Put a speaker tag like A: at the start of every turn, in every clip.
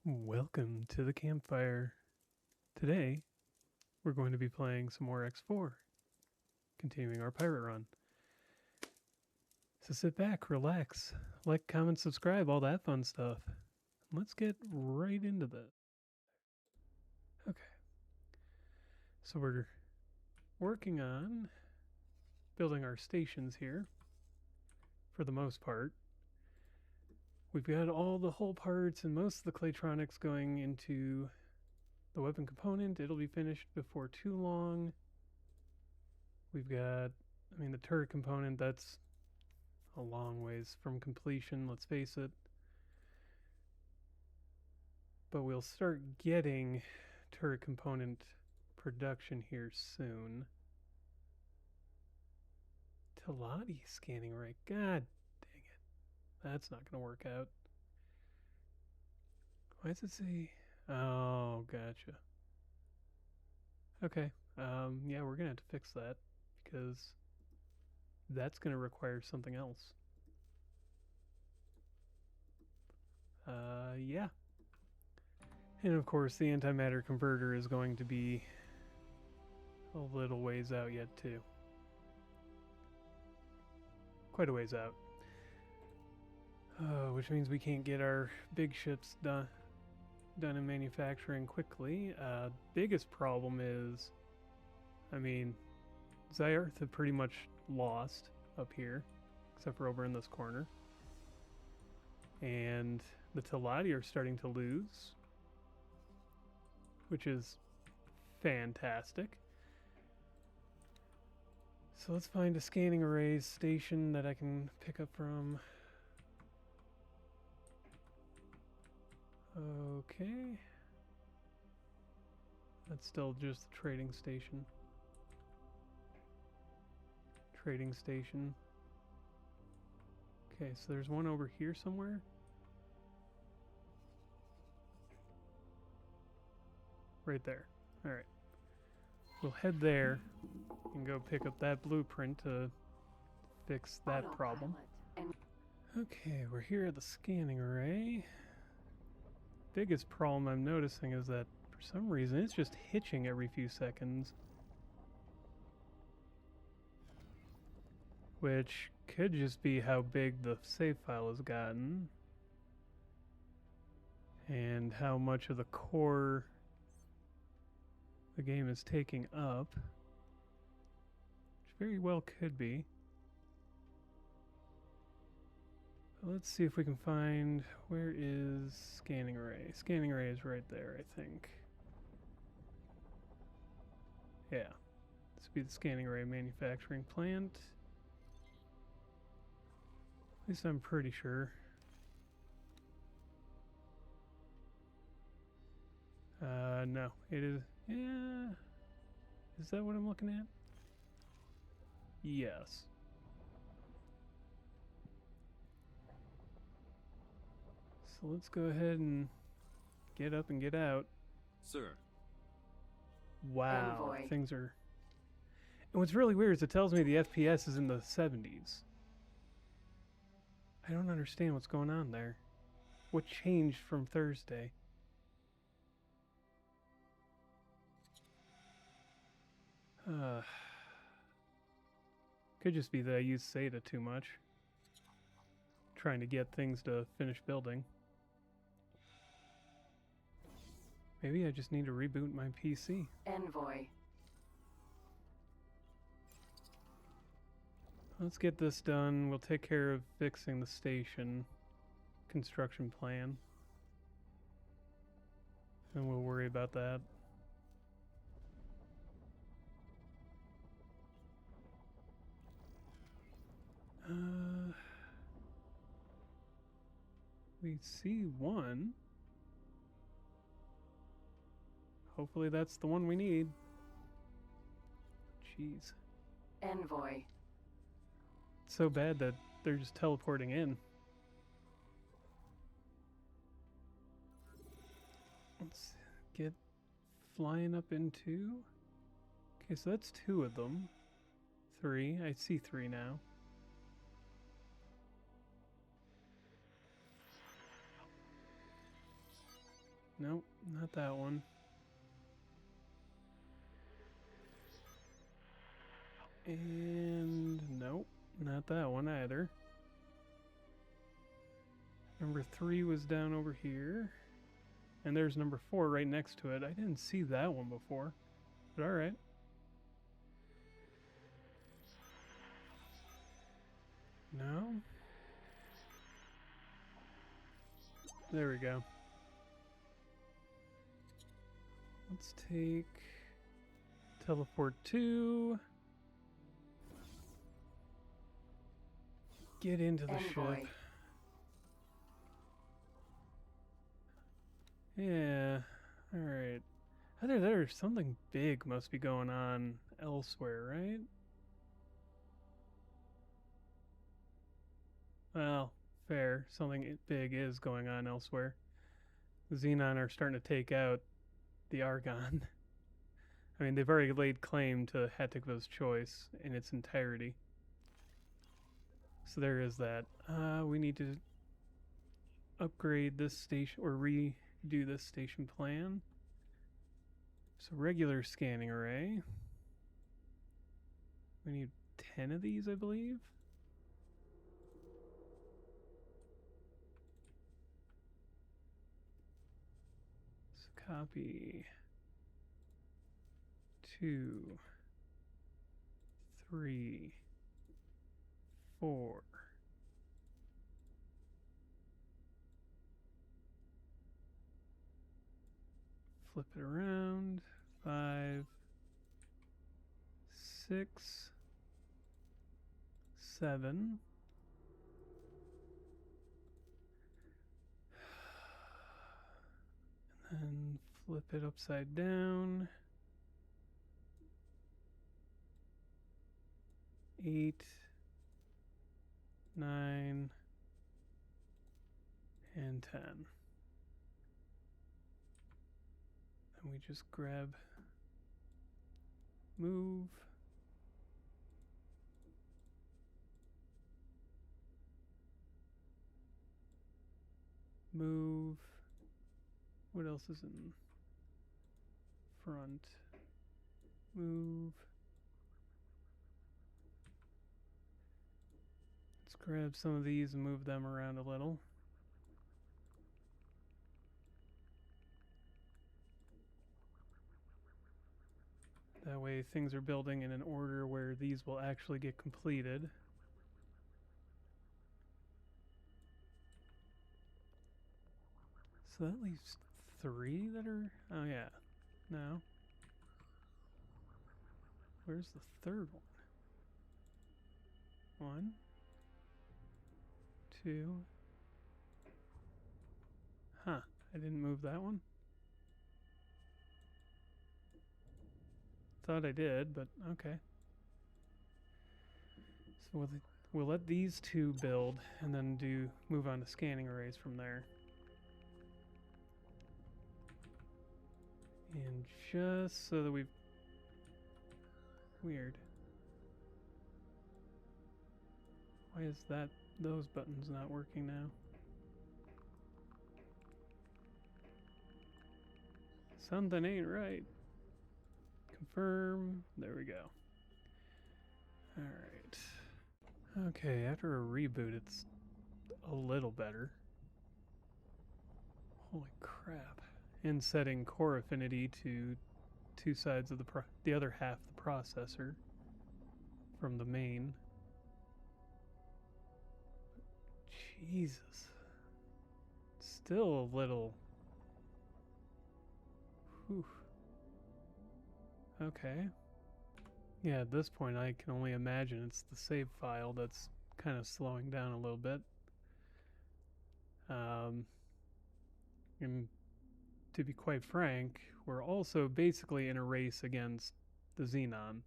A: Welcome to the Campfire. Today, we're going to be playing some more X4, continuing our pirate run. So sit back, relax, like, comment, subscribe, all that fun stuff. Let's get right into this. Okay. So we're working on building our stations here, for the most part. We've got all the hull parts and most of the Claytronics going into the weapon component. It'll be finished before too long. We've got, the turret component, that's a long ways from completion, let's face it. But we'll start getting turret component production here soon. Teladi scanning array. God dang it. That's not going to work out. Why does it say... Oh, gotcha. Okay. Yeah, we're going to have to fix that because that's going to require something else. Yeah. And of course, the antimatter converter is going to be a little ways out yet, too. Quite a ways out. Which means we can't get our big ships done in manufacturing quickly. Biggest problem is, Zyarth have pretty much lost up here, except for over in this corner. And the Teladi are starting to lose, which is fantastic. So let's find a scanning arrays station that I can pick up from. Okay. That's still just the trading station. Trading station. Okay, so there's one over here somewhere. Right there. Alright. We'll head there and go pick up that blueprint to fix that problem. Okay, we're here at the scanning array. Biggest problem I'm noticing is that for some reason it's just hitching every few seconds. Which could just be how big the save file has gotten. And how much of the core the game is taking up. Which very well could be. Let's see if we can find, where is scanning array? Scanning array is right there, I think. Yeah. This would be the scanning array manufacturing plant. At least I'm pretty sure. No. It is... Yeah... Is that what I'm looking at? Yes. So let's go ahead and get up and get out.
B: Sir.
A: Wow,
C: Envoy.
A: things are... And what's really weird is it tells me the FPS is in the 70s. I don't understand what's going on there. What changed from Thursday? Could just be that I use SATA too much. Trying to get things to finish building. Maybe I just need to reboot my PC.
C: Envoy.
A: Let's get this done. We'll take care of fixing the station construction plan. And we'll worry about that. We see one. Hopefully that's the one we need. Jeez.
C: Envoy.
A: It's so bad that they're just teleporting in. Let's get flying up into... Okay, so that's two of them. Three. I see three now. Nope, not that one. And nope, not that one either. Number 3 was down over here. And there's number 4 right next to it. I didn't see that one before. But alright. No? There we go. Let's take teleport 2. Get into the
C: Envoy.
A: ship. Yeah, alright. Either there or something big must be going on elsewhere, right? Well, fair. Something big is going on elsewhere. The Xenon are starting to take out the Argon. I mean, they've already laid claim to Hatikva's choice in its entirety. So there is that. We need to upgrade this station, or redo this station plan. So regular scanning array. We need 10 of these, I believe. So copy 2, 3, 4. Flip it around. 5, 6, 7. And then flip it upside down. 8, 9, and 10. And we just grab, move, move. What else is in front? Move. Let's grab some of these and move them around a little. That way things are building in an order where these will actually get completed. So that leaves 3 that are... Oh yeah. No. Where's the third one? 1, 2. Huh. I didn't move that one. Thought I did, but okay. So we'll let these 2 build and then move on to scanning arrays from there. And just so that we've... Weird. Why is those buttons not working now? Something ain't right. Confirm. There we go. Alright. Okay, after a reboot, it's a little better. Holy crap. And setting core affinity to 2 sides of the other half of the processor from the main. Jesus. Still a little... Whew. Okay. Yeah, at this point I can only imagine it's the save file that's kind of slowing down a little bit. And to be quite frank, we're also basically in a race against the Xenon.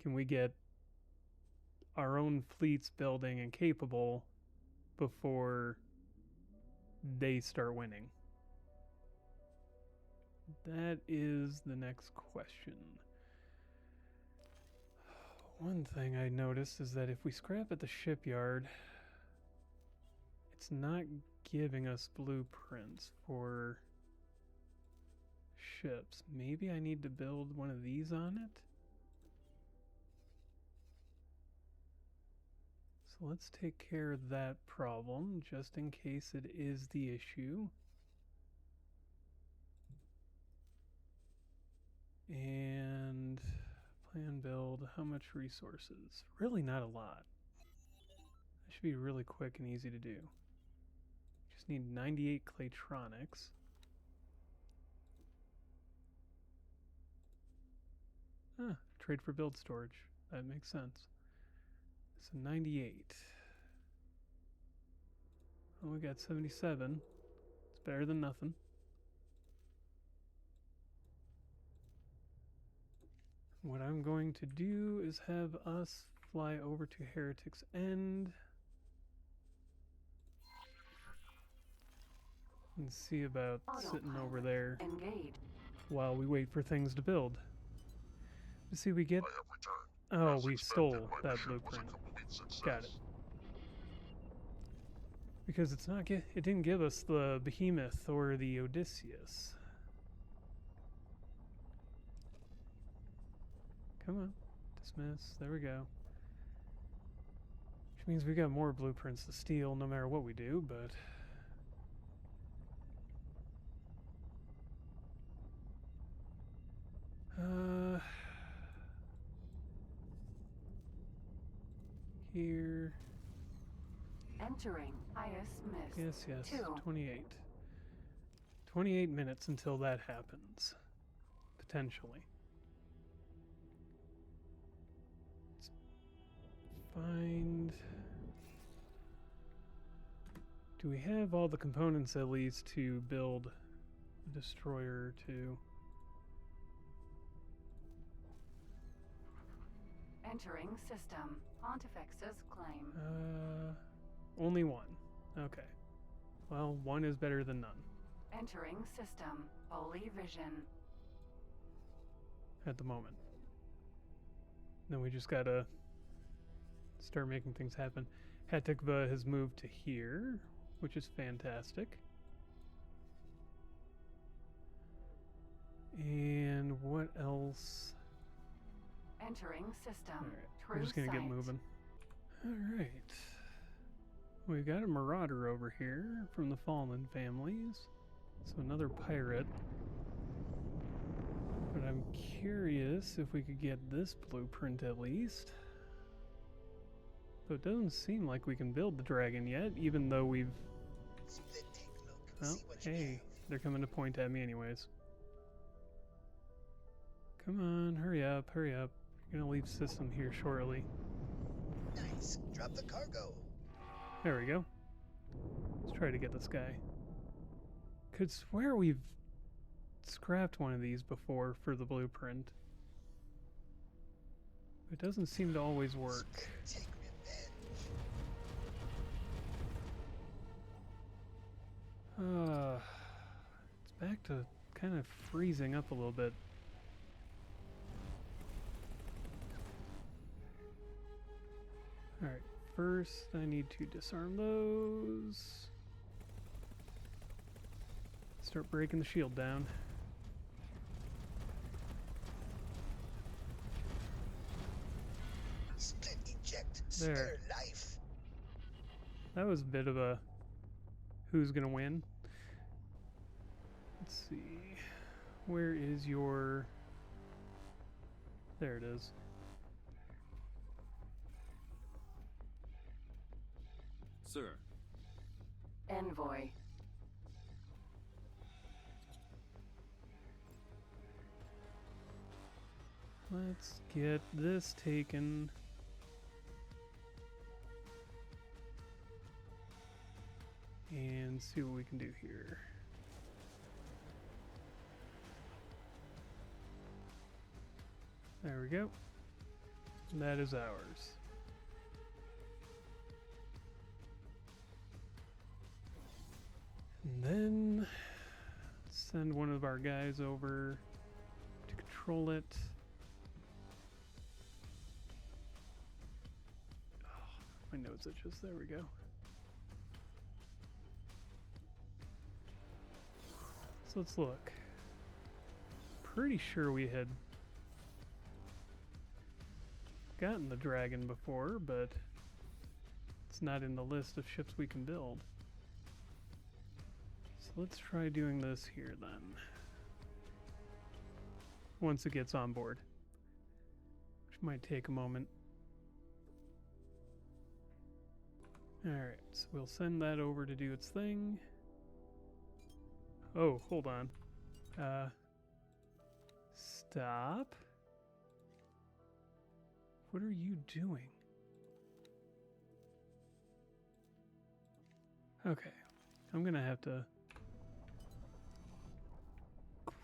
A: Can we get our own fleets building and capable before they start winning? That is the next question. One thing I noticed is that if we scrap at the shipyard, it's not giving us blueprints for ships. Maybe I need to build one of these on it? So let's take care of that problem, just in case it is the issue. And plan build, how much resources? Really not a lot. That should be really quick and easy to do. Just need 98 Claytronics. Ah, trade for build storage. That makes sense. So 98. Oh, we got 77. It's better than nothing. What I'm going to do is have us fly over to Heretic's End and see about sitting over there while we wait for things to build. You see, we get... Oh, we stole that blueprint. Got it. Because it's not it didn't give us the Behemoth or the Odysseus. Come on. Dismiss. There we go. Which means we got more blueprints to steal no matter what we do, but... Here...
C: Entering highest miss.
A: Yes, 28. 28 minutes until that happens. Potentially. Let's find... Do we have all the components at least to build a destroyer to...
C: Entering system. Pontifex's claim.
A: Only one. Okay. Well, one is better than none.
C: Entering system. Holy vision.
A: At the moment. Then we just gotta start making things happen. Hatikva has moved to here, which is fantastic. And what else?
C: Entering system.
A: Alright, we're just gonna get moving. Alright. We've got a marauder over here from the Fallen families. So another pirate. But I'm curious if we could get this blueprint at least. So it doesn't seem like we can build the dragon yet, even though we've... Oh, hey, they're coming to point at me anyways. Come on, hurry up, hurry up. You're gonna leave system here shortly.
B: Nice, drop the cargo.
A: There we go. Let's try to get this guy. Could swear we've scrapped one of these before for the blueprint. It doesn't seem to always work.
B: Take revenge.
A: It's back to kind of freezing up a little bit. Alright, first I need to disarm those. Start breaking the shield down.
B: Split eject.
A: There.
B: Spare life.
A: That was a bit of a who's gonna win. Let's see. Where is your... There it is.
D: Sir.
C: Envoy.
A: Let's get this taken. And see what we can do here. There we go. That is ours. And then send one of our guys over to control it. Oh, my nose itches. There we go. So let's look. pretty sure we had gotten the dragon before, but it's not in the list of ships we can build. So let's try doing this here then. Once it gets on board. Which might take a moment. Alright, so we'll send that over to do its thing. Oh, hold on. Stop. What are you doing? Okay, I'm gonna have to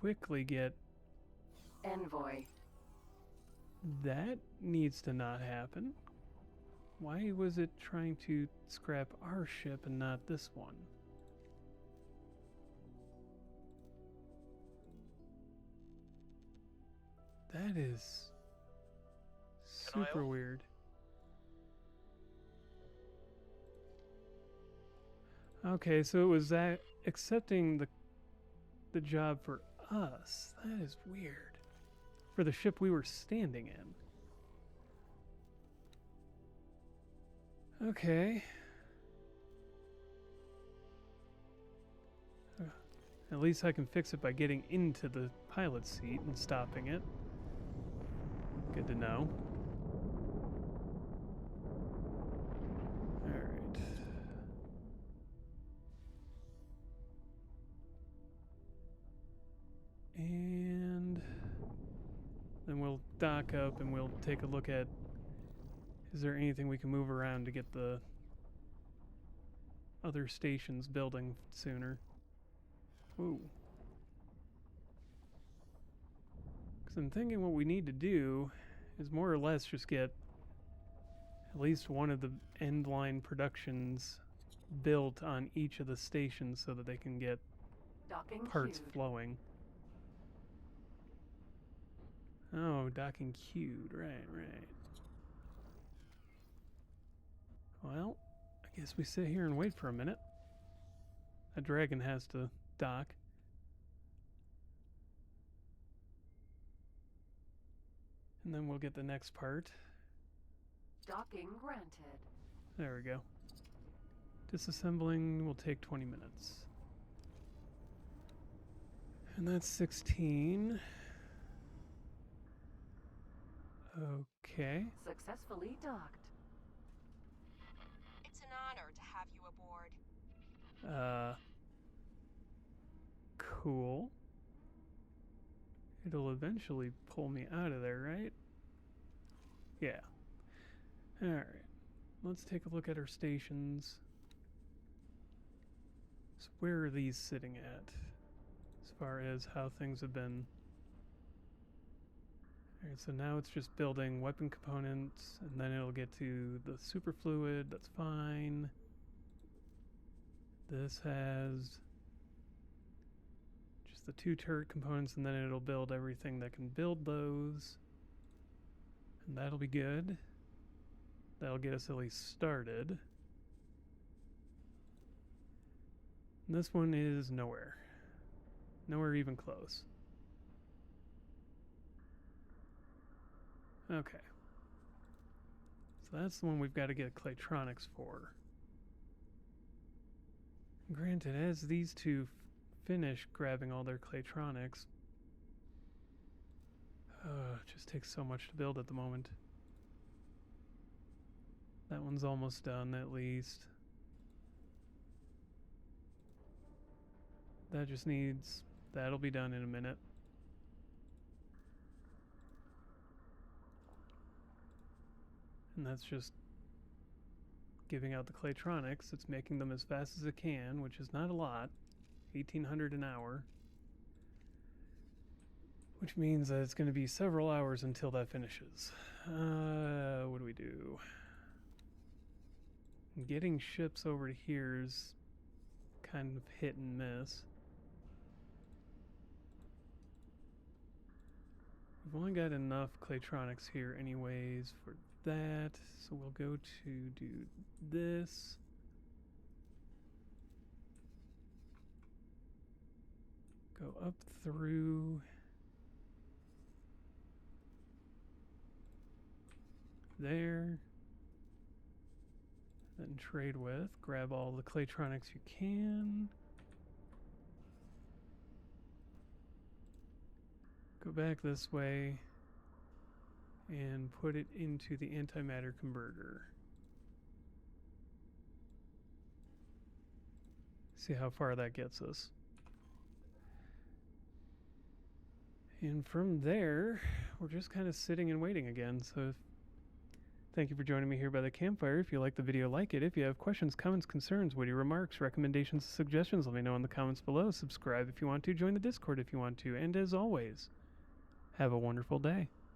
A: quickly get...
C: Envoy.
A: That needs to not happen. Why was it trying to scrap our ship and not this one? That is super weird. Okay, so it was that accepting the job for us. That is weird. For the ship we were standing in. Okay. At least I can fix it by getting into the pilot seat and stopping it. Good to know. Alright. And then we'll dock up and we'll take a look at, is there anything we can move around to get the other stations building sooner? Ooh. Because I'm thinking what we need to do is more or less just get at least one of the end line productions built on each of the stations so that they can get
C: Docking
A: parts
C: queued.
A: flowing. Oh, docking queued. Right. Well, I guess we sit here and wait for a minute. A dragon has to dock. And then we'll get the next part.
C: Docking granted.
A: There we go. Disassembling will take 20 minutes. And that's 16. Okay.
C: Successfully docked.
D: It's an honor to have you aboard.
A: Cool. It'll eventually pull me out of there, right? Yeah. Alright. Let's take a look at our stations. So where are these sitting at? As far as how things have been. Alright, so now it's just building weapon components, and then it'll get to the superfluid, that's fine. This has just the 2 turret components, and then it'll build everything that can build those. And that'll be good. That'll get us at least started. And this one is nowhere. Nowhere even close. Okay. So that's the one we've got to get Claytronics for. Granted, as these two finish grabbing all their Claytronics, it just takes so much to build at the moment. That one's almost done, at least. That just needs... That'll be done in a minute. And that's just giving out the Claytronics. It's making them as fast as it can, which is not a lot. 1,800 an hour. Which means that it's going to be several hours until that finishes. What do we do? Getting ships over to here is kind of hit and miss. We've only got enough Claytronics here anyways for that, so we'll go to do this. Go up through there. Then trade with. Grab all the Claytronics you can. Go back this way and put it into the antimatter converter. See how far that gets us. And from there, we're just kind of sitting and waiting again. So thank you for joining me here by the campfire. If you like the video, like it. If you have questions, comments, concerns, witty remarks, recommendations, suggestions, let me know in the comments below. Subscribe if you want to. Join the Discord if you want to. And as always, have a wonderful day.